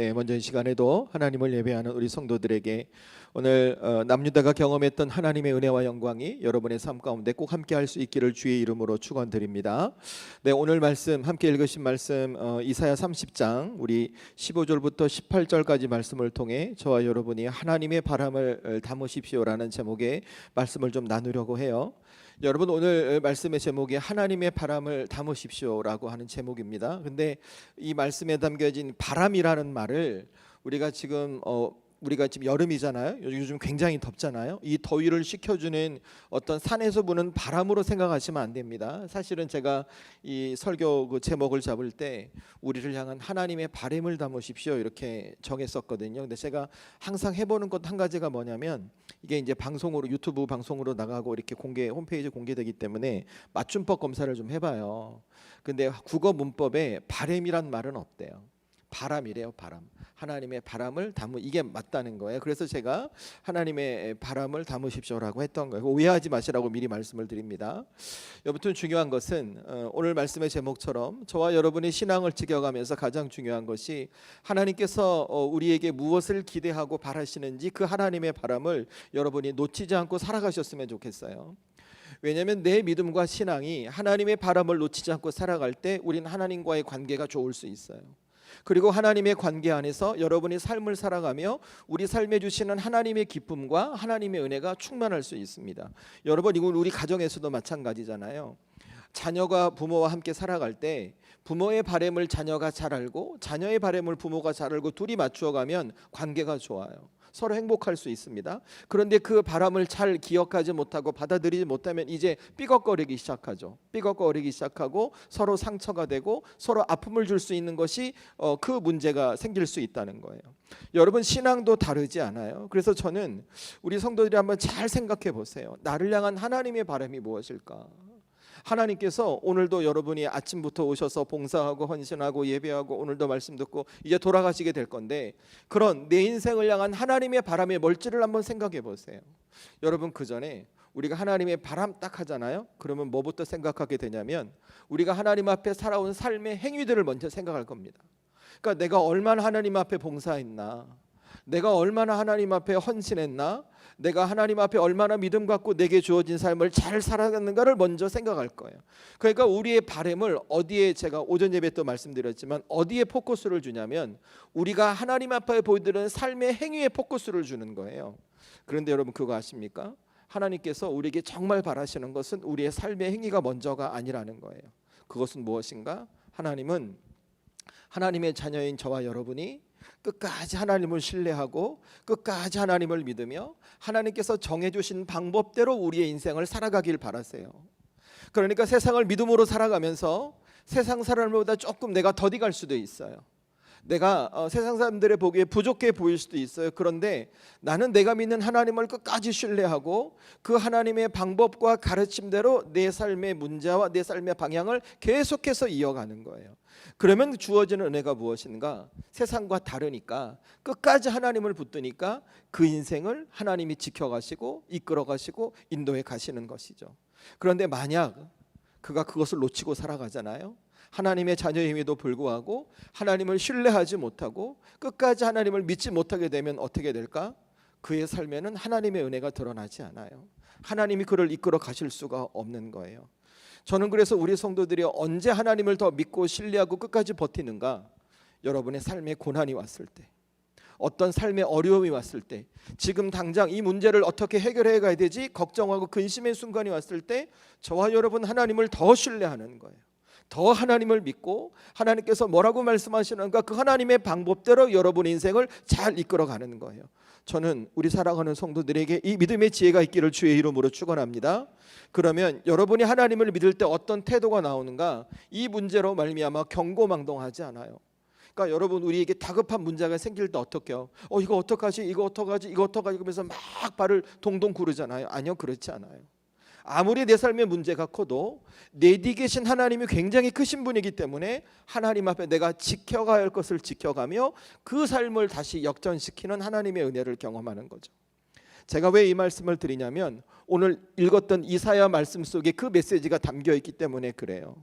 네, 먼저 이 시간에도 하나님을 예배하는 우리 성도들에게 오늘 남유다가 경험했던 하나님의 은혜와 영광이 여러분의 삶 가운데 꼭 함께 할 수 있기를 주의 이름으로 축원드립니다. 네, 오늘 말씀 함께 읽으신 말씀 이사야 30장 우리 15절부터 18절까지 말씀을 통해 저와 여러분이 하나님의 바람을 담으십시오라는 제목의 말씀을 좀 나누려고 해요. 여러분, 오늘 말씀의 제목이 하나님의 바람을 담으십시오라고 하는 제목입니다. 근데 이 말씀에 담겨진 바람이라는 말을 우리가 지금 여름이잖아요. 요즘 굉장히 덥잖아요. 이 더위를 식혀주는 어떤 산에서 부는 바람으로 생각하시면 안 됩니다. 사실은 제가 이 설교 그 제목을 잡을 때 우리를 향한 하나님의 바람을 담으십시오 이렇게 정했었거든요. 근데 제가 항상 해보는 것 한 가지가 뭐냐면, 이게 이제 방송으로, 유튜브 방송으로 나가고 이렇게 홈페이지 공개되기 때문에 맞춤법 검사를 좀 해봐요. 근데 국어 문법에 바람이란 말은 없대요. 바람이래요. 바람. 하나님의 바람을 이게 맞다는 거예요. 그래서 제가 하나님의 바람을 담으십시오라고 했던 거예요. 오해하지 마시라고 미리 말씀을 드립니다. 여러분, 중요한 것은 오늘 말씀의 제목처럼 저와 여러분의 신앙을 지켜가면서 가장 중요한 것이 하나님께서 우리에게 무엇을 기대하고 바라시는지 그 하나님의 바람을 여러분이 놓치지 않고 살아가셨으면 좋겠어요. 왜냐하면 내 믿음과 신앙이 하나님의 바람을 놓치지 않고 살아갈 때 우리는 하나님과의 관계가 좋을 수 있어요. 그리고 하나님의 관계 안에서 여러분이 삶을 살아가며 우리 삶에 주시는 하나님의 기쁨과 하나님의 은혜가 충만할 수 있습니다. 여러분, 이건 우리 가정에서도 마찬가지잖아요. 자녀가 부모와 함께 살아갈 때 부모의 바람을 자녀가 잘 알고 자녀의 바람을 부모가 잘 알고 둘이 맞추어가면 관계가 좋아요. 서로 행복할 수 있습니다. 그런데 그 바람을 잘 기억하지 못하고 받아들이지 못하면 이제 삐걱거리기 시작하죠. 삐걱거리기 시작하고 서로 상처가 되고 서로 아픔을 줄 수 있는 것이 그 문제가 생길 수 있다는 거예요. 여러분, 신앙도 다르지 않아요? 그래서 저는 우리 성도들이 한번 잘 생각해 보세요. 나를 향한 하나님의 바람이 무엇일까? 하나님께서 오늘도 여러분이 아침부터 오셔서 봉사하고 헌신하고 예배하고 오늘도 말씀 듣고 이제 돌아가시게 될 건데, 그런 내 인생을 향한 하나님의 바람의 뭘지를 한번 생각해 보세요. 여러분, 그 전에 우리가 하나님의 바람 딱 하잖아요. 그러면 뭐부터 생각하게 되냐면 우리가 하나님 앞에 살아온 삶의 행위들을 먼저 생각할 겁니다. 그러니까 내가 얼마나 하나님 앞에 봉사했나, 내가 얼마나 하나님 앞에 헌신했나, 내가 하나님 앞에 얼마나 믿음 갖고 내게 주어진 삶을 잘 살아가는가를 먼저 생각할 거예요. 그러니까 우리의 바람을 어디에, 제가 오전 예배 때 말씀드렸지만 어디에 포커스를 주냐면 우리가 하나님 앞에 보여드리는 삶의 행위에 포커스를 주는 거예요. 그런데 여러분, 그거 아십니까? 하나님께서 우리에게 정말 바라시는 것은 우리의 삶의 행위가 먼저가 아니라는 거예요. 그것은 무엇인가? 하나님은 하나님의 자녀인 저와 여러분이 끝까지 하나님을 신뢰하고 끝까지 하나님을 믿으며 하나님께서 정해주신 방법대로 우리의 인생을 살아가길 바라세요. 그러니까 세상을 믿음으로 살아가면서 세상 사람보다 조금 내가 더디 갈 수도 있어요. 내가 세상 사람들의 보기에 부족해 보일 수도 있어요. 그런데 나는 내가 믿는 하나님을 끝까지 신뢰하고 그 하나님의 방법과 가르침대로 내 삶의 문제와 내 삶의 방향을 계속해서 이어가는 거예요. 그러면 주어지는 은혜가 무엇인가? 세상과 다르니까 끝까지 하나님을 붙드니까 그 인생을 하나님이 지켜가시고 이끌어가시고 인도해 가시는 것이죠. 그런데 만약 그가 그것을 놓치고 살아가잖아요. 하나님의 자녀임에도 불구하고 하나님을 신뢰하지 못하고 끝까지 하나님을 믿지 못하게 되면 어떻게 될까? 그의 삶에는 하나님의 은혜가 드러나지 않아요. 하나님이 그를 이끌어 가실 수가 없는 거예요. 저는 그래서 우리 성도들이 언제 하나님을 더 믿고 신뢰하고 끝까지 버티는가? 여러분의 삶에 고난이 왔을 때, 어떤 삶의 어려움이 왔을 때, 지금 당장 이 문제를 어떻게 해결해 가야 되지 걱정하고 근심의 순간이 왔을 때 저와 여러분 하나님을 더 신뢰하는 거예요. 더 하나님을 믿고 하나님께서 뭐라고 말씀하시는가 그 하나님의 방법대로 여러분 인생을 잘 이끌어가는 거예요. 저는 우리 살아가는 성도들에게 이 믿음의 지혜가 있기를 주의 이름으로 축원합니다. 그러면 여러분이 하나님을 믿을 때 어떤 태도가 나오는가? 이 문제로 말미암아 경고망동하지 않아요. 그러니까 여러분, 우리에게 다급한 문제가 생길 때 어떡해요? 이거 어떡하지? 이거 어떡하지? 이거 어떡하지? 그러면서 막 발을 동동 구르잖아요. 아니요, 그렇지 않아요. 아무리 내 삶의 문제가 커도 내 뒤에 계신 하나님이 굉장히 크신 분이기 때문에 하나님 앞에 내가 지켜가야 할 것을 지켜가며 그 삶을 다시 역전시키는 하나님의 은혜를 경험하는 거죠. 제가 왜 이 말씀을 드리냐면 오늘 읽었던 이사야 말씀 속에 그 메시지가 담겨 있기 때문에 그래요.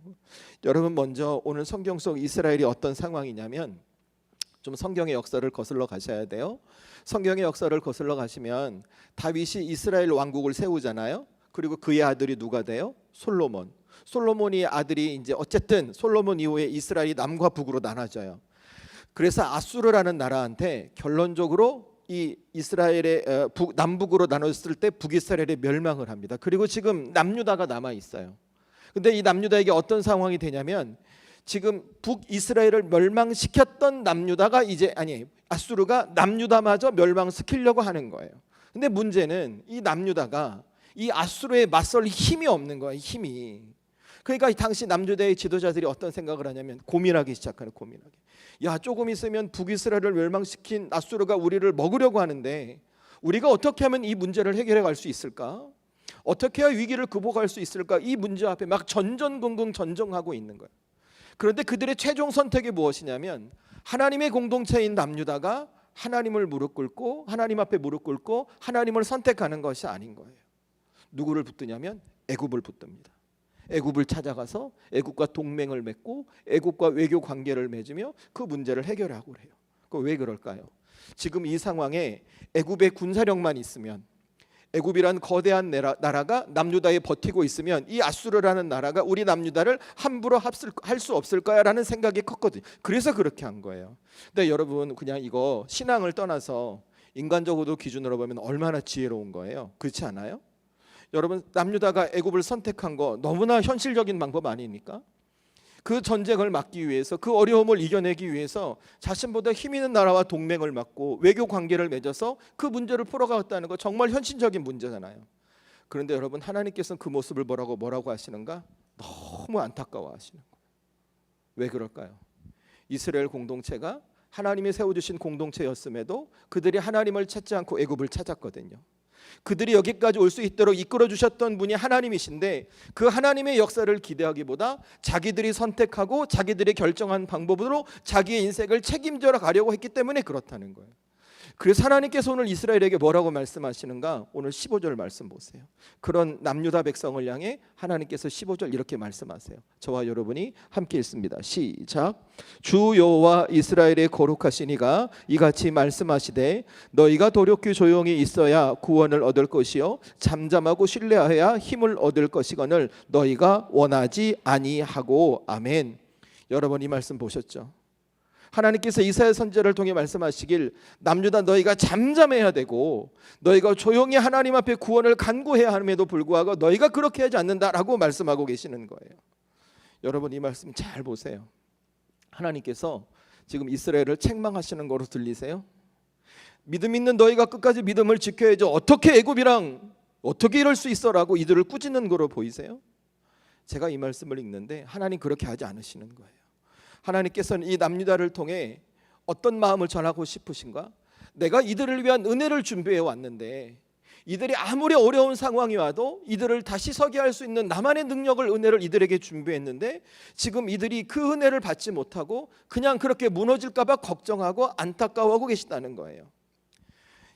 여러분, 먼저 오늘 성경 속 이스라엘이 어떤 상황이냐면 좀 성경의 역사를 거슬러 가셔야 돼요. 성경의 역사를 거슬러 가시면 다윗이 이스라엘 왕국을 세우잖아요. 그리고 그의 아들이 누가 돼요? 솔로몬. 솔로몬이 아들이 이제 어쨌든 솔로몬 이후에 이스라엘이 남과 북으로 나눠져요. 그래서 아수르라는 나라한테 결론적으로 이 이스라엘의 남북으로 나눴을 때 북이스라엘이 멸망을 합니다. 그리고 지금 남유다가 남아 있어요. 근데 이 남유다에게 어떤 상황이 되냐면 지금 북이스라엘을 멸망시켰던 남유다가 이제 아수르가 남유다마저 멸망시키려고 하는 거예요. 근데 문제는 이 남유다가 이 아수르에 맞설 힘이 없는 거예요. 힘이. 그러니까 당시 남유다의 지도자들이 어떤 생각을 하냐면 고민하기 시작하는 고민하기. 야, 조금 있으면 북이스라엘을 멸망시킨 아수르가 우리를 먹으려고 하는데 우리가 어떻게 하면 이 문제를 해결해 갈 수 있을까? 어떻게 해야 위기를 극복할 수 있을까? 이 문제 앞에 막 전전긍긍 전정하고 있는 거예요. 그런데 그들의 최종 선택이 무엇이냐면 하나님의 공동체인 남유다가 하나님을 무릎 꿇고 하나님 앞에 무릎 꿇고 하나님을 선택하는 것이 아닌 거예요. 누구를 붙드냐면 애굽을 붙듭니다. 애굽을 찾아가서 애굽과 동맹을 맺고 애굽과 외교 관계를 맺으며 그 문제를 해결하고 그래요. 왜 그럴까요? 지금 이 상황에 애굽의 군사력만 있으면 애굽이란 거대한 나라가 남유다에 버티고 있으면 이 아수르라는 나라가 우리 남유다를 함부로 할 수 없을 거야라는 생각이 컸거든요. 그래서 그렇게 한 거예요. 근데 여러분 그냥 이거 신앙을 떠나서 인간적으로 기준으로 보면 얼마나 지혜로운 거예요. 그렇지 않아요? 여러분 남유다가 애굽을 선택한 거 너무나 현실적인 방법 아닙니까? 그 전쟁을 막기 위해서 그 어려움을 이겨내기 위해서 자신보다 힘 있는 나라와 동맹을 맺고 외교 관계를 맺어서 그 문제를 풀어가겠다는 거 정말 현실적인 문제잖아요. 그런데 여러분 하나님께서는 그 모습을 뭐라고 하시는가? 너무 안타까워 하시는 거예요. 왜 그럴까요? 이스라엘 공동체가 하나님이 세워주신 공동체였음에도 그들이 하나님을 찾지 않고 애굽을 찾았거든요. 그들이 여기까지 올 수 있도록 이끌어 주셨던 분이 하나님이신데 그 하나님의 역사를 기대하기보다 자기들이 선택하고 자기들이 결정한 방법으로 자기의 인생을 책임져 가려고 했기 때문에 그렇다는 거예요. 그래서 하나님께서 오늘 이스라엘에게 뭐라고 말씀하시는가? 오늘 15절 말씀 보세요. 그런 남유다 백성을 향해 하나님께서 15절 이렇게 말씀하세요. 저와 여러분이 함께 읽습니다. 시작. 주 여호와 이스라엘의 거룩하신 이가 이같이 말씀하시되 너희가 도력히 조용히 있어야 구원을 얻을 것이요 잠잠하고 신뢰하여야 힘을 얻을 것이거늘 너희가 원하지 아니하고. 아멘. 여러분 이 말씀 보셨죠? 하나님께서 이사야 선지자를 통해 말씀하시길 남유다 너희가 잠잠해야 되고 너희가 조용히 하나님 앞에 구원을 간구해야 함에도 불구하고 너희가 그렇게 하지 않는다라고 말씀하고 계시는 거예요. 여러분 이 말씀 잘 보세요. 하나님께서 지금 이스라엘을 책망하시는 거로 들리세요? 믿음 있는 너희가 끝까지 믿음을 지켜야죠. 어떻게 애굽이랑 어떻게 이럴 수 있어라고 이들을 꾸짖는 거로 보이세요? 제가 이 말씀을 읽는데 하나님 그렇게 하지 않으시는 거예요. 하나님께서는 이 남유다를 통해 어떤 마음을 전하고 싶으신가? 내가 이들을 위한 은혜를 준비해 왔는데 이들이 아무리 어려운 상황이 와도 이들을 다시 서게 할 수 있는 나만의 능력을 은혜를 이들에게 준비했는데 지금 이들이 그 은혜를 받지 못하고 그냥 그렇게 무너질까 봐 걱정하고 안타까워하고 계시다는 거예요.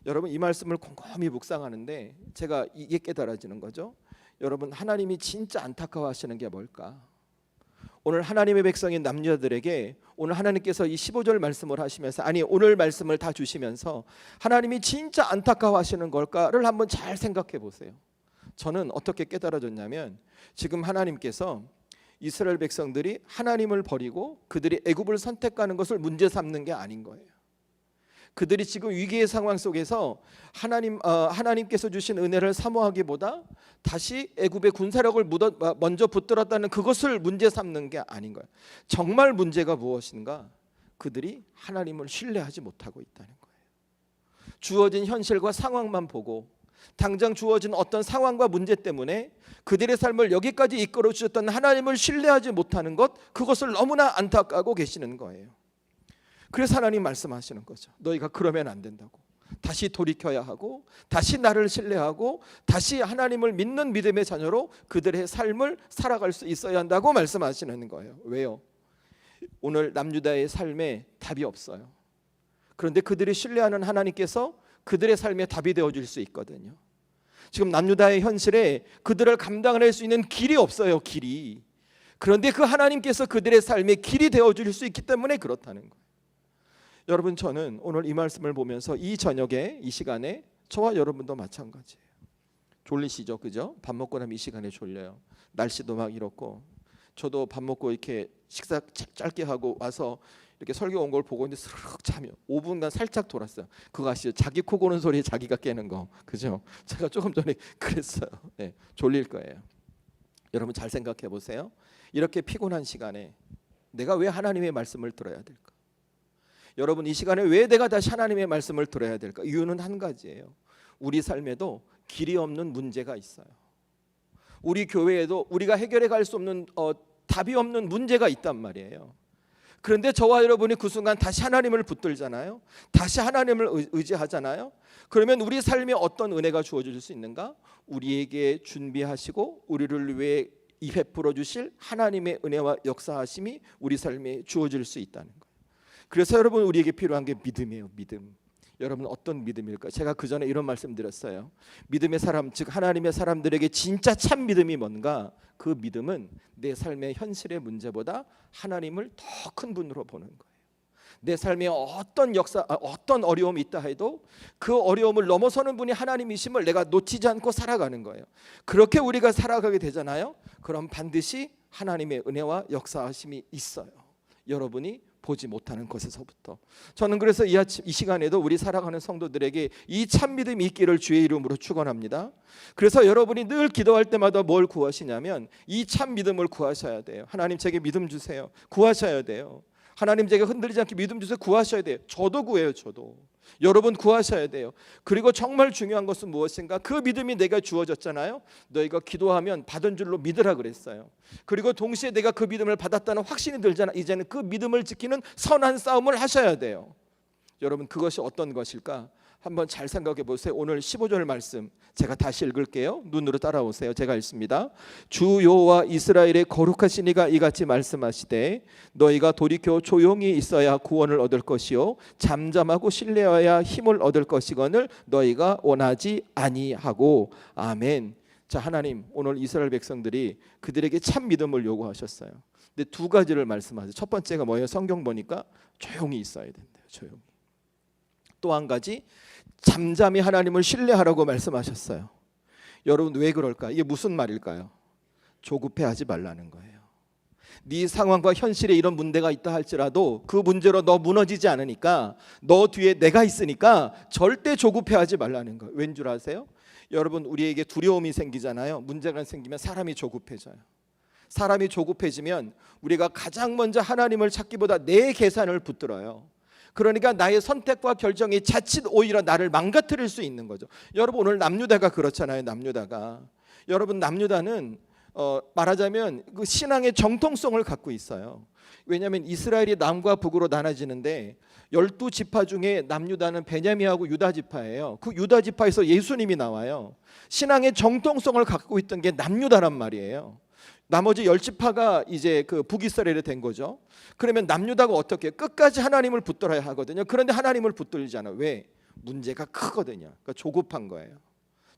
여러분 이 말씀을 곰곰이 묵상하는데 제가 이게 깨달아지는 거죠. 여러분 하나님이 진짜 안타까워하시는 게 뭘까? 오늘 하나님의 백성인 남유다들에게 오늘 하나님께서 이 15절 말씀을 하시면서 오늘 말씀을 다 주시면서 하나님이 진짜 안타까워하시는 걸까를 한번 잘 생각해 보세요. 저는 어떻게 깨달아졌냐면 지금 하나님께서 이스라엘 백성들이 하나님을 버리고 그들이 애굽을 선택하는 것을 문제 삼는 게 아닌 거예요. 그들이 지금 위기의 상황 속에서 하나님께서 주신 은혜를 사모하기보다 다시 애굽의 군사력을 먼저 붙들었다는 그것을 문제 삼는 게 아닌 거예요. 정말 문제가 무엇인가? 그들이 하나님을 신뢰하지 못하고 있다는 거예요. 주어진 현실과 상황만 보고 당장 주어진 어떤 상황과 문제 때문에 그들의 삶을 여기까지 이끌어 주셨던 하나님을 신뢰하지 못하는 것, 그것을 너무나 안타까워하고 계시는 거예요. 그래서 하나님 말씀하시는 거죠. 너희가 그러면 안 된다고. 다시 돌이켜야 하고 다시 나를 신뢰하고 다시 하나님을 믿는 믿음의 자녀로 그들의 삶을 살아갈 수 있어야 한다고 말씀하시는 거예요. 왜요? 오늘 남유다의 삶에 답이 없어요. 그런데 그들이 신뢰하는 하나님께서 그들의 삶에 답이 되어줄 수 있거든요. 지금 남유다의 현실에 그들을 감당할 수 있는 길이 없어요. 길이. 그런데 그 하나님께서 그들의 삶에 길이 되어줄 수 있기 때문에 그렇다는 거예요. 여러분, 저는 오늘 이 말씀을 보면서 이 저녁에 이 시간에 저와 여러분도 마찬가지예요. 졸리시죠, 그죠? 밥 먹고 나면 이 시간에 졸려요. 날씨도 막 이렇고, 저도 밥 먹고 이렇게 식사 짧게 하고 와서 이렇게 설교 온 걸 보고 있는데 스르륵 자며 5분간 살짝 돌았어요. 그거 아시죠? 자기 코 고는 소리에 자기가 깨는 거, 그죠? 제가 조금 전에 그랬어요. 네, 졸릴 거예요. 여러분 잘 생각해 보세요. 이렇게 피곤한 시간에 내가 왜 하나님의 말씀을 들어야 될까? 여러분, 이 시간에 왜 내가 다시 하나님의 말씀을 들어야 될까? 이유는 한 가지예요. 우리 삶에도 길이 없는 문제가 있어요. 우리 교회에도 우리가 해결해 갈 수 없는 답이 없는 문제가 있단 말이에요. 그런데 저와 여러분이 그 순간 다시 하나님을 붙들잖아요. 다시 하나님을 의지하잖아요. 그러면 우리 삶에 어떤 은혜가 주어질 수 있는가? 우리에게 준비하시고 우리를 위해 베풀어 주실 하나님의 은혜와 역사하심이 우리 삶에 주어질 수 있다는 거예요. 그래서 여러분, 우리에게 필요한 게 믿음이에요. 믿음. 여러분, 어떤 믿음일까? 제가 그 전에 이런 말씀 드렸어요. 믿음의 사람, 즉 하나님의 사람들에게 진짜 참 믿음이 뭔가? 그 믿음은 내 삶의 현실의 문제보다 하나님을 더 큰 분으로 보는 거예요. 내 삶에 어떤 어떤 어려움이 있다 해도 그 어려움을 넘어서는 분이 하나님이심을 내가 놓치지 않고 살아가는 거예요. 그렇게 우리가 살아가게 되잖아요. 그럼 반드시 하나님의 은혜와 역사하심이 있어요. 여러분이 보지 못하는 것에서부터. 저는 그래서 이 시간에도 우리 살아가는 성도들에게 이 참 믿음이 있기를 주의 이름으로 축원합니다. 그래서 여러분이 늘 기도할 때마다 뭘 구하시냐면 이 참 믿음을 구하셔야 돼요. 하나님, 제게 믿음 주세요. 구하셔야 돼요. 하나님, 제가 흔들리지 않게 믿음 주세요. 구하셔야 돼요. 저도 구해요. 저도. 여러분 구하셔야 돼요. 그리고 정말 중요한 것은 무엇인가? 그 믿음이 내가 주어졌잖아요. 너희가 기도하면 받은 줄로 믿으라 그랬어요. 그리고 동시에 내가 그 믿음을 받았다는 확신이 들잖아. 이제는 그 믿음을 지키는 선한 싸움을 하셔야 돼요. 여러분, 그것이 어떤 것일까? 한번 잘 생각해 보세요. 오늘 15절 말씀 제가 다시 읽을게요. 눈으로 따라오세요. 제가 읽습니다. 주 여호와 이스라엘의 거룩하신 이가 이같이 말씀하시되 너희가 돌이켜 조용히 있어야 구원을 얻을 것이요 잠잠하고 신뢰하여야 힘을 얻을 것이거늘 너희가 원하지 아니하고. 아멘. 자, 하나님, 오늘 이스라엘 백성들이 그들에게 참 믿음을 요구하셨어요. 근데 두 가지를 말씀하세요. 첫 번째가 뭐예요? 성경 보니까 조용히 있어야 된대요. 조용히. 또 한 가지, 잠잠히 하나님을 신뢰하라고 말씀하셨어요. 여러분, 왜 그럴까? 이게 무슨 말일까요? 조급해하지 말라는 거예요. 네 상황과 현실에 이런 문제가 있다 할지라도 그 문제로 너 무너지지 않으니까, 너 뒤에 내가 있으니까 절대 조급해하지 말라는 거예요. 왠 줄 아세요? 여러분, 우리에게 두려움이 생기잖아요. 문제가 생기면 사람이 조급해져요. 사람이 조급해지면 우리가 가장 먼저 하나님을 찾기보다 내 계산을 붙들어요. 그러니까 나의 선택과 결정이 자칫 오히려 나를 망가뜨릴 수 있는 거죠. 여러분, 오늘 남유다가 그렇잖아요. 남유다가. 여러분, 남유다는 말하자면 그 신앙의 정통성을 갖고 있어요. 왜냐하면 이스라엘이 남과 북으로 나눠지는데 12지파 중에 남유다는 베냐민하고 유다 지파예요. 그 유다 지파에서 예수님이 나와요. 신앙의 정통성을 갖고 있던 게 남유다란 말이에요. 나머지 10지파가 이제 그 북이스라엘이 된 거죠. 그러면 남유다가 어떻게 끝까지 하나님을 붙들어야 하거든요. 그런데 하나님을 붙들지 않아요. 왜? 문제가 크거든요. 그러니까 조급한 거예요.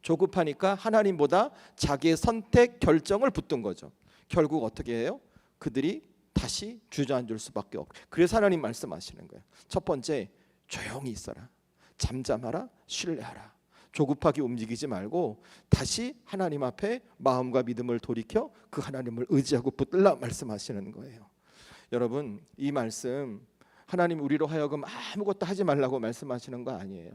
조급하니까 하나님보다 자기의 선택 결정을 붙든 거죠. 결국 어떻게 해요? 그들이 다시 주저앉을 수밖에 없고. 그래서 하나님 말씀하시는 거예요. 첫 번째, 조용히 있어라. 잠잠하라. 신뢰하라. 조급하게 움직이지 말고 다시 하나님 앞에 마음과 믿음을 돌이켜 그 하나님을 의지하고 붙들라 말씀하시는 거예요. 여러분, 이 말씀 하나님 우리로 하여금 아무것도 하지 말라고 말씀하시는 거 아니에요.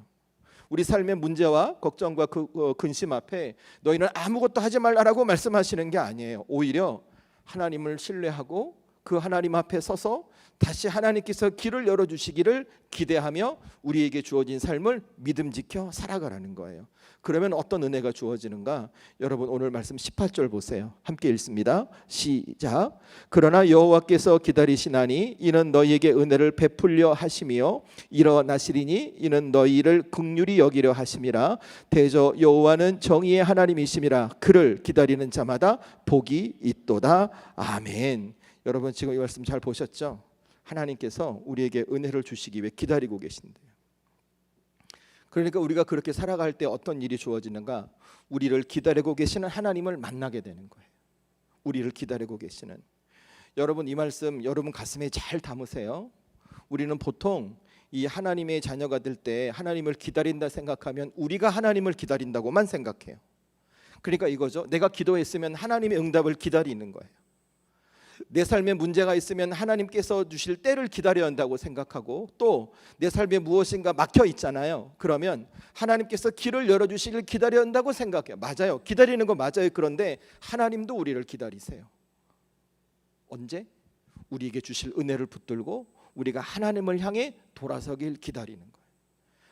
우리 삶의 문제와 걱정과 그 근심 앞에 너희는 아무것도 하지 말라라고 말씀하시는 게 아니에요. 오히려 하나님을 신뢰하고 그 하나님 앞에 서서 다시 하나님께서 길을 열어주시기를 기대하며 우리에게 주어진 삶을 믿음 지켜 살아가라는 거예요. 그러면 어떤 은혜가 주어지는가? 여러분, 오늘 말씀 18절 보세요. 함께 읽습니다. 시작. 그러나 여호와께서 기다리시나니 이는 너희에게 은혜를 베풀려 하심이요 일어나시리니 이는 너희를 긍휼히 여기려 하심이라. 대저 여호와는 정의의 하나님이심이라. 그를 기다리는 자마다 복이 있도다. 아멘. 여러분, 지금 이 말씀 잘 보셨죠? 하나님께서 우리에게 은혜를 주시기 위해 기다리고 계신대요. 그러니까 우리가 그렇게 살아갈 때 어떤 일이 주어지는가? 우리를 기다리고 계시는 하나님을 만나게 되는 거예요. 우리를 기다리고 계시는. 여러분, 이 말씀 여러분 가슴에 잘 담으세요. 우리는 보통 이 하나님의 자녀가 될 때 하나님을 기다린다 생각하면 우리가 하나님을 기다린다고만 생각해요. 그러니까 이거죠. 내가 기도했으면 하나님의 응답을 기다리는 거예요. 내 삶에 문제가 있으면 하나님께서 주실 때를 기다려야 한다고 생각하고, 또 내 삶에 무엇인가 막혀 있잖아요. 그러면 하나님께서 길을 열어주시길 기다려야 한다고 생각해요. 맞아요. 기다리는 거 맞아요. 그런데 하나님도 우리를 기다리세요. 언제? 우리에게 주실 은혜를 붙들고 우리가 하나님을 향해 돌아서길 기다리는 거예요.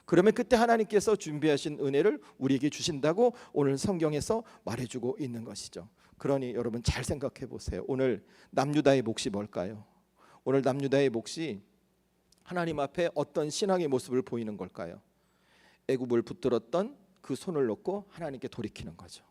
그러면 그때 하나님께서 준비하신 은혜를 우리에게 주신다고 오늘 성경에서 말해주고 있는 것이죠. 그러니 여러분 잘 생각해 보세요. 오늘 남유다의 몫이 뭘까요? 오늘 남유다의 몫이 하나님 앞에 어떤 신앙의 모습을 보이는 걸까요? 애굽을 붙들었던 그 손을 놓고 하나님께 돌이키는 거죠.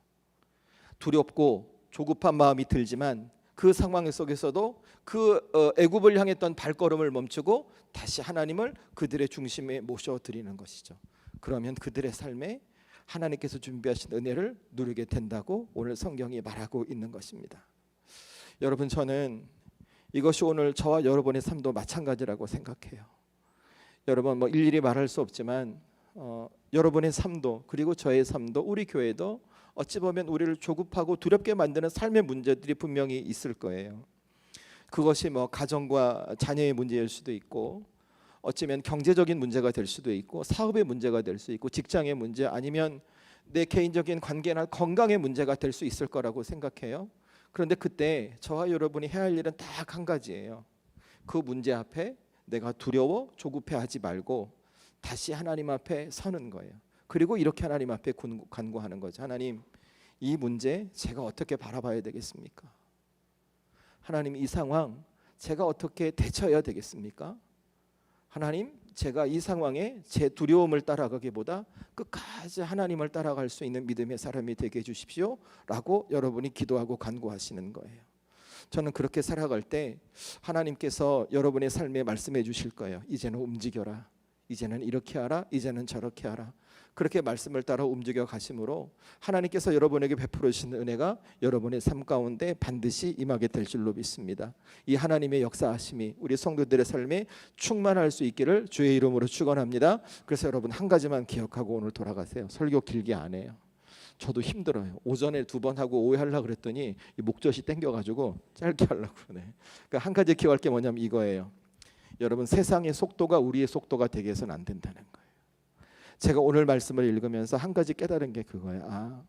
두렵고 조급한 마음이 들지만 그 상황 속에서도 그 애굽을 향했던 발걸음을 멈추고 다시 하나님을 그들의 중심에 모셔드리는 것이죠. 그러면 그들의 삶에 하나님께서 준비하신 은혜를 누리게 된다고 오늘 성경이 말하고 있는 것입니다. 여러분, 저는 이것이 오늘 저와 여러분의 삶도 마찬가지라고 생각해요. 여러분, 일일이 말할 수 없지만 여러분의 삶도, 그리고 저의 삶도, 우리 교회도 어찌 보면 우리를 조급하고 두렵게 만드는 삶의 문제들이 분명히 있을 거예요. 그것이 가정과 자녀의 문제일 수도 있고, 어쩌면 경제적인 문제가 될 수도 있고, 사업의 문제가 될 수 있고, 직장의 문제, 아니면 내 개인적인 관계나 건강의 문제가 될 수 있을 거라고 생각해요. 그런데 그때 저와 여러분이 해야 할 일은 딱 한 가지예요. 그 문제 앞에 내가 두려워 조급해하지 말고 다시 하나님 앞에 서는 거예요. 그리고 이렇게 하나님 앞에 간구하는 거죠. 하나님, 이 문제 제가 어떻게 바라봐야 되겠습니까? 하나님, 이 상황 제가 어떻게 대처해야 되겠습니까? 하나님, 제가 이 상황에 제 두려움을 따라가기보다 끝까지 하나님을 따라갈 수 있는 믿음의 사람이 되게 해주십시오 라고 여러분이 기도하고 간구하시는 거예요. 저는 그렇게 살아갈 때 하나님께서 여러분의 삶에 말씀해 주실 거예요. 이제는 움직여라, 이제는 이렇게 하라, 이제는 저렇게 하라. 그렇게 말씀을 따라 움직여 가심으로 하나님께서 여러분에게 베풀어 주신 은혜가 여러분의 삶 가운데 반드시 임하게 될 줄로 믿습니다. 이 하나님의 역사하심이 우리 성도들의 삶에 충만할 수 있기를 주의 이름으로 축원합니다. 그래서 여러분 한 가지만 기억하고 오늘 돌아가세요. 설교 길게 안 해요. 저도 힘들어요. 오전에 2번 하고 오후에 하려고 그랬더니 이 목젖이 땡겨가지고 짧게 하려고 그러네. 그러니까 한 가지 기억할 게 뭐냐면 이거예요. 여러분, 세상의 속도가 우리의 속도가 되게 해서는 안 된다는 거예요. 제가 오늘 말씀을 읽으면서 한 가지 깨달은 게 그거예요.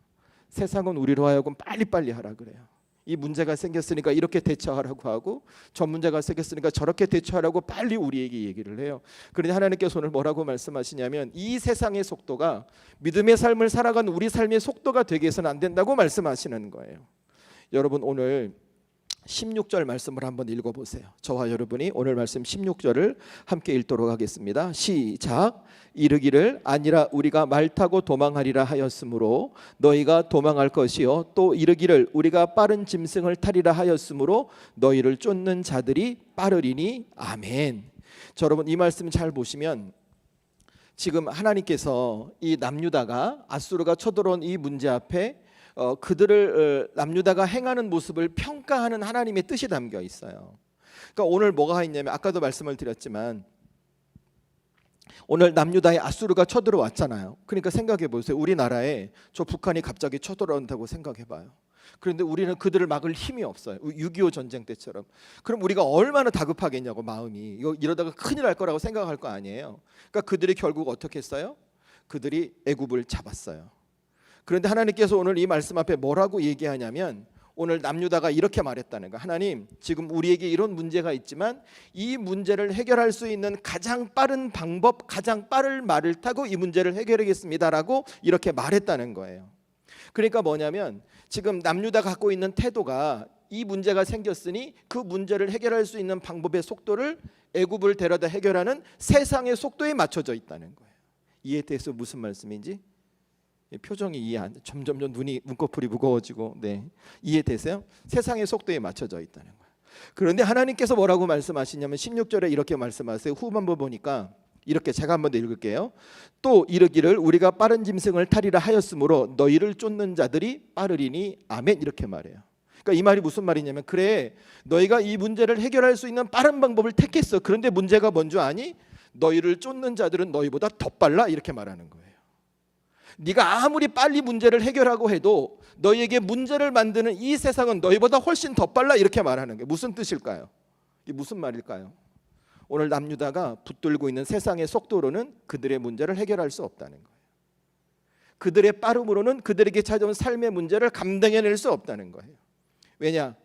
세상은 우리로 하여금 빨리빨리 하라 그래요. 이 문제가 생겼으니까 이렇게 대처하라고 하고, 저 문제가 생겼으니까 저렇게 대처하라고 빨리 우리에게 얘기를 해요. 그런데 하나님께서 오늘 뭐라고 말씀하시냐면 이 세상의 속도가 믿음의 삶을 살아가는 우리 삶의 속도가 되게 해서는 안 된다고 말씀하시는 거예요. 여러분, 오늘 16절 말씀을 한번 읽어보세요. 저와 여러분이 오늘 말씀 16절을 함께 읽도록 하겠습니다. 시작. 이르기를 아니라 우리가 말 타고 도망하리라 하였으므로 너희가 도망할 것이요, 또 이르기를 우리가 빠른 짐승을 타리라 하였으므로 너희를 쫓는 자들이 빠르리니. 아멘. 자, 여러분, 이 말씀 잘 보시면 지금 하나님께서 이 남유다가 아수르가 쳐들어온 이 문제 앞에 그들을 남유다가 행하는 모습을 평가하는 하나님의 뜻이 담겨 있어요. 그러니까 오늘 뭐가 있냐면, 아까도 말씀을 드렸지만 오늘 남유다에 아수르가 쳐들어왔잖아요. 그러니까 생각해 보세요. 우리나라에 저 북한이 갑자기 쳐들어온다고 생각해 봐요. 그런데 우리는 그들을 막을 힘이 없어요. 6.25 전쟁 때처럼. 그럼 우리가 얼마나 다급하겠냐고, 마음이. 이러다가 큰일 날 거라고 생각할 거 아니에요. 그러니까 그들이 결국 어떻게 했어요? 그들이 애굽을 잡았어요. 그런데 하나님께서 오늘 이 말씀 앞에 뭐라고 얘기하냐면, 오늘 남유다가 이렇게 말했다는 거예요. 하나님, 지금 우리에게 이런 문제가 있지만 이 문제를 해결할 수 있는 가장 빠른 방법, 가장 빠른 말을 타고 이 문제를 해결하겠습니다라고 이렇게 말했다는 거예요. 그러니까 뭐냐면, 지금 남유다가 갖고 있는 태도가 이 문제가 생겼으니 그 문제를 해결할 수 있는 방법의 속도를 애굽을 데려다 해결하는 세상의 속도에 맞춰져 있다는 거예요. 이해돼서 무슨 말씀인지? 표정이 이해 안 돼. 점점 눈꺼풀이 무거워지고, 이해되세요? 세상의 속도에 맞춰져 있다는 거예요. 그런데 하나님께서 뭐라고 말씀하시냐면 16절에 이렇게 말씀하세요. 후반부 보니까 이렇게, 제가 한번 더 읽을게요. 또 이르기를 우리가 빠른 짐승을 타리라 하였으므로 너희를 쫓는 자들이 빠르리니. 아멘. 이렇게 말해요. 그러니까 이 말이 무슨 말이냐면, 그래, 너희가 이 문제를 해결할 수 있는 빠른 방법을 택했어. 그런데 문제가 뭔 줄 아니? 너희를 쫓는 자들은 너희보다 더 빨라 이렇게 말하는 거예요. 네가 아무리 빨리 문제를 해결하고 해도 너희에게 문제를 만드는 이 세상은 너희보다 훨씬 더 빨라 이렇게 말하는 게 무슨 뜻일까요? 이게 무슨 말일까요? 오늘 남유다가 붙들고 있는 세상의 속도로는 그들의 문제를 해결할 수 없다는 거예요. 그들의 빠름으로는 그들에게 찾아온 삶의 문제를 감당해낼 수 없다는 거예요. 왜냐?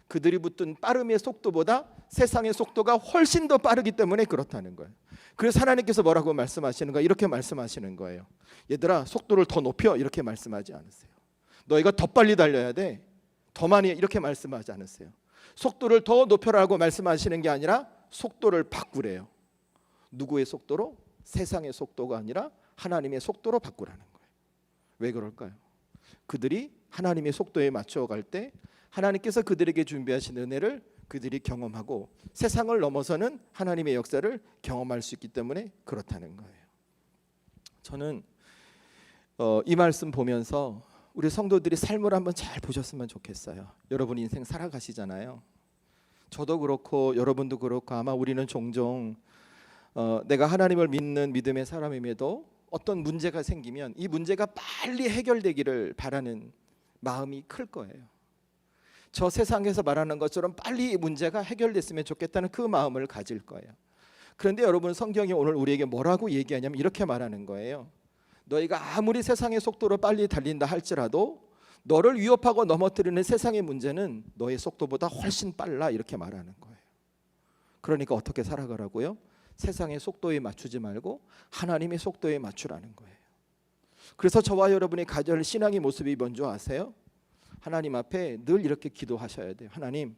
그들이 붙든 빠름의 속도보다 세상의 속도가 훨씬 더 빠르기 때문에 그렇다는 거예요. 그래서 하나님께서 뭐라고 말씀하시는가? 이렇게 말씀하시는 거예요. 얘들아, 속도를 더 높여 이렇게 말씀하지 않으세요. 너희가 더 빨리 달려야 돼, 더 많이 이렇게 말씀하지 않으세요. 속도를 더 높여라고 말씀하시는 게 아니라 속도를 바꾸래요. 누구의 속도로? 세상의 속도가 아니라 하나님의 속도로 바꾸라는 거예요. 왜 그럴까요? 그들이 하나님의 속도에 맞춰갈 때 하나님께서 그들에게 준비하신 은혜를 그들이 경험하고 세상을 넘어서는 하나님의 역사를 경험할 수 있기 때문에 그렇다는 거예요. 저는 이 말씀 보면서 우리 성도들이 삶을 한번 잘 보셨으면 좋겠어요. 여러분 인생 살아가시잖아요. 저도 그렇고 여러분도 그렇고 아마 우리는 종종 내가 하나님을 믿는 믿음의 사람임에도 어떤 문제가 생기면 이 문제가 빨리 해결되기를 바라는 마음이 클 거예요. 저 세상에서 말하는 것처럼 빨리 이 문제가 해결됐으면 좋겠다는 그 마음을 가질 거예요. 그런데 여러분, 성경이 오늘 우리에게 뭐라고 얘기하냐면 이렇게 말하는 거예요. 너희가 아무리 세상의 속도로 빨리 달린다 할지라도 너를 위협하고 넘어뜨리는 세상의 문제는 너의 속도보다 훨씬 빨라 이렇게 말하는 거예요. 그러니까 어떻게 살아가라고요? 세상의 속도에 맞추지 말고 하나님의 속도에 맞추라는 거예요. 그래서 저와 여러분이 가질 신앙의 모습이 뭔지 아세요? 하나님 앞에 늘 이렇게 기도하셔야 돼요. 하나님,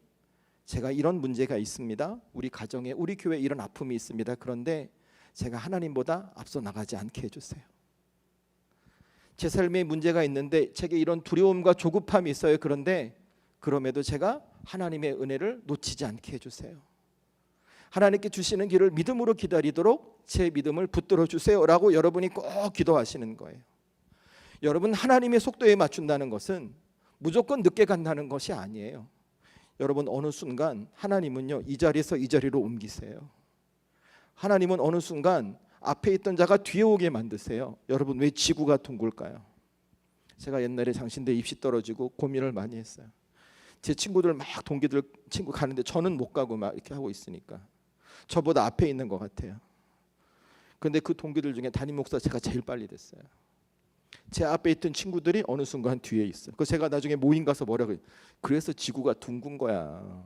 제가 이런 문제가 있습니다. 우리 가정에, 우리 교회에 이런 아픔이 있습니다. 그런데 제가 하나님보다 앞서 나가지 않게 해주세요. 제 삶에 문제가 있는데 제게 이런 두려움과 조급함이 있어요. 그런데 그럼에도 제가 하나님의 은혜를 놓치지 않게 해주세요. 하나님께 주시는 길을 믿음으로 기다리도록 제 믿음을 붙들어 주세요 라고 여러분이 꼭 기도하시는 거예요. 여러분, 하나님의 속도에 맞춘다는 것은 무조건 늦게 간다는 것이 아니에요. 여러분, 어느 순간 하나님은요, 이 자리에서 이 자리로 옮기세요. 하나님은 어느 순간 앞에 있던 자가 뒤에 오게 만드세요. 여러분, 왜 지구가 둥글까요? 제가 옛날에 장신대 입시 떨어지고 고민을 많이 했어요. 제 친구들 막 동기들 친구 가는데 저는 못 가고 막 이렇게 하고 있으니까 저보다 앞에 있는 것 같아요. 그런데 그 동기들 중에 담임 목사 제가 제일 빨리 됐어요. 제 앞에 있던 친구들이 어느 순간 뒤에 있어요. 그래서 제가 나중에 모임 가서 뭐라고 해요? 그래서 지구가 둥근 거야.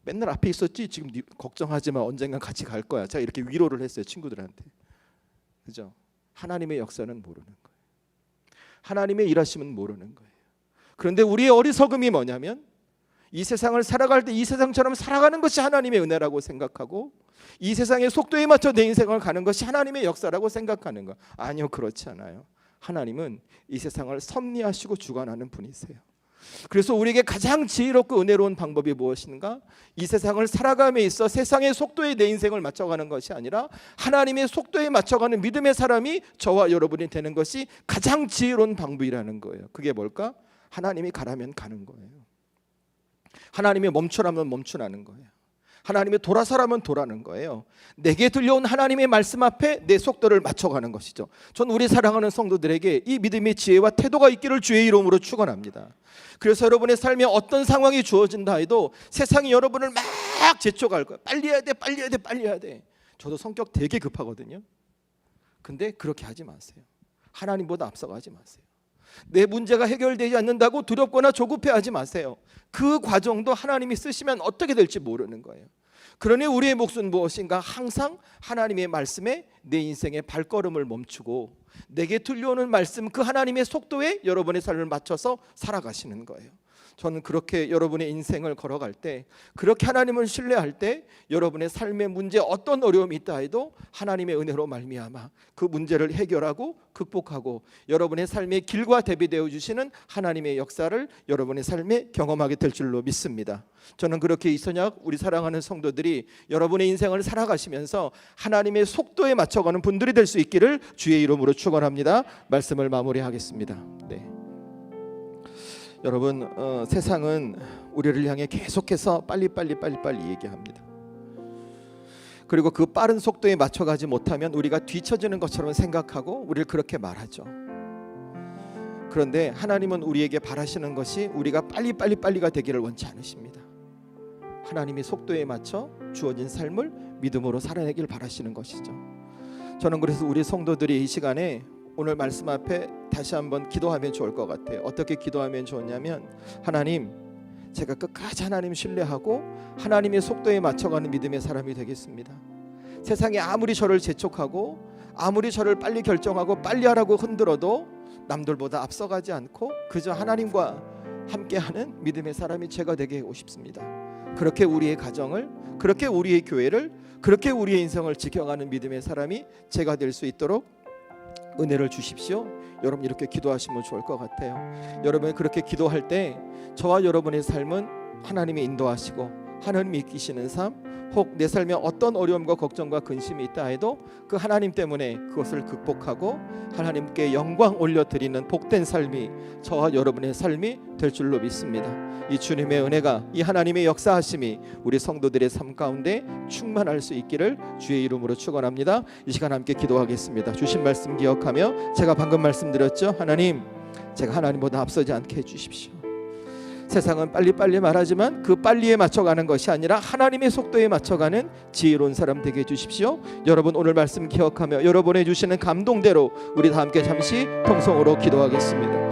맨날 앞에 있었지. 지금 걱정하지 마. 언젠간 같이 갈 거야. 제가 이렇게 위로를 했어요, 친구들한테. 그죠? 하나님의 역사는 모르는 거예요. 하나님의 일하심은 모르는 거예요. 그런데 우리의 어리석음이 뭐냐면 이 세상을 살아갈 때 이 세상처럼 살아가는 것이 하나님의 은혜라고 생각하고 이 세상의 속도에 맞춰 내 인생을 가는 것이 하나님의 역사라고 생각하는 거. 아니요, 그렇지 않아요. 하나님은 이 세상을 섭리하시고 주관하는 분이세요. 그래서 우리에게 가장 지혜롭고 은혜로운 방법이 무엇인가? 이 세상을 살아감에 있어 세상의 속도에 내 인생을 맞춰가는 것이 아니라 하나님의 속도에 맞춰가는 믿음의 사람이 저와 여러분이 되는 것이 가장 지혜로운 방법이라는 거예요. 그게 뭘까? 하나님이 가라면 가는 거예요. 하나님이 멈추라면 멈추라는 거예요. 하나님이 돌아서라면 돌아는 거예요. 내게 들려온 하나님의 말씀 앞에 내 속도를 맞춰가는 것이죠. 전 우리 사랑하는 성도들에게 이 믿음의 지혜와 태도가 있기를 주의 이름으로 축원합니다. 그래서 여러분의 삶에 어떤 상황이 주어진다 해도 세상이 여러분을 막 재촉할 거예요. 빨리 해야 돼, 빨리 해야 돼, 빨리 해야 돼. 저도 성격 되게 급하거든요. 근데 그렇게 하지 마세요. 하나님보다 앞서가지 마세요. 내 문제가 해결되지 않는다고 두렵거나 조급해하지 마세요. 그 과정도 하나님이 쓰시면 어떻게 될지 모르는 거예요. 그러니 우리의 몫은 무엇인가? 항상 하나님의 말씀에 내 인생의 발걸음을 멈추고 내게 들려오는 말씀, 그 하나님의 속도에 여러분의 삶을 맞춰서 살아가시는 거예요. 저는 그렇게 여러분의 인생을 걸어갈 때, 그렇게 하나님을 신뢰할 때 여러분의 삶의 문제 어떤 어려움이 있다 해도 하나님의 은혜로 말미암아 그 문제를 해결하고 극복하고 여러분의 삶의 길과 대비되어 주시는 하나님의 역사를 여러분의 삶에 경험하게 될 줄로 믿습니다. 저는 그렇게 이선약 우리 사랑하는 성도들이 여러분의 인생을 살아가시면서 하나님의 속도에 맞춰가는 분들이 될 수 있기를 주의 이름으로 축원합니다. 말씀을 마무리하겠습니다. 네. 여러분, 세상은 우리를 향해 계속해서 빨리 얘기합니다. 그리고 그 빠른 속도에 맞춰가지 못하면 우리가 뒤처지는 것처럼 생각하고 우리를 그렇게 말하죠. 그런데 하나님은 우리에게 바라시는 것이 우리가 빨리가 되기를 원치 않으십니다. 하나님이 속도에 맞춰 주어진 삶을 믿음으로 살아내길 바라시는 것이죠. 저는 그래서 우리 성도들이 이 시간에 오늘 말씀 앞에 다시 한번 기도하면 좋을 것 같아요. 어떻게 기도하면 좋냐면, 하나님, 제가 끝까지 하나님 신뢰하고 하나님의 속도에 맞춰가는 믿음의 사람이 되겠습니다. 세상이 아무리 저를 재촉하고 아무리 저를 빨리 결정하고 빨리 하라고 흔들어도 남들보다 앞서가지 않고 그저 하나님과 함께하는 믿음의 사람이 제가 되게 하고 싶습니다. 그렇게 우리의 가정을, 그렇게 우리의 교회를, 그렇게 우리의 인생을 지켜가는 믿음의 사람이 제가 될 수 있도록 은혜를 주십시오. 여러분 이렇게 기도하시면 좋을 것 같아요. 여러분이 그렇게 기도할 때 저와 여러분의 삶은 하나님이 인도하시고 하나님이 이끄시는 삶, 혹 내 삶에 어떤 어려움과 걱정과 근심이 있다 해도 그 하나님 때문에 그것을 극복하고 하나님께 영광 올려드리는 복된 삶이 저와 여러분의 삶이 될 줄로 믿습니다. 이 주님의 은혜가, 이 하나님의 역사하심이 우리 성도들의 삶 가운데 충만할 수 있기를 주의 이름으로 축원합니다. 이 시간 함께 기도하겠습니다. 주신 말씀 기억하며 제가 방금 말씀드렸죠. 하나님, 제가 하나님보다 앞서지 않게 해주십시오. 세상은 빨리 말하지만 그 빨리에 맞춰가는 것이 아니라 하나님의 속도에 맞춰가는 지혜로운 사람 되게 해주십시오. 여러분 오늘 말씀 기억하며 여러분의 주시는 감동대로 우리 다 함께 잠시 통성으로 기도하겠습니다.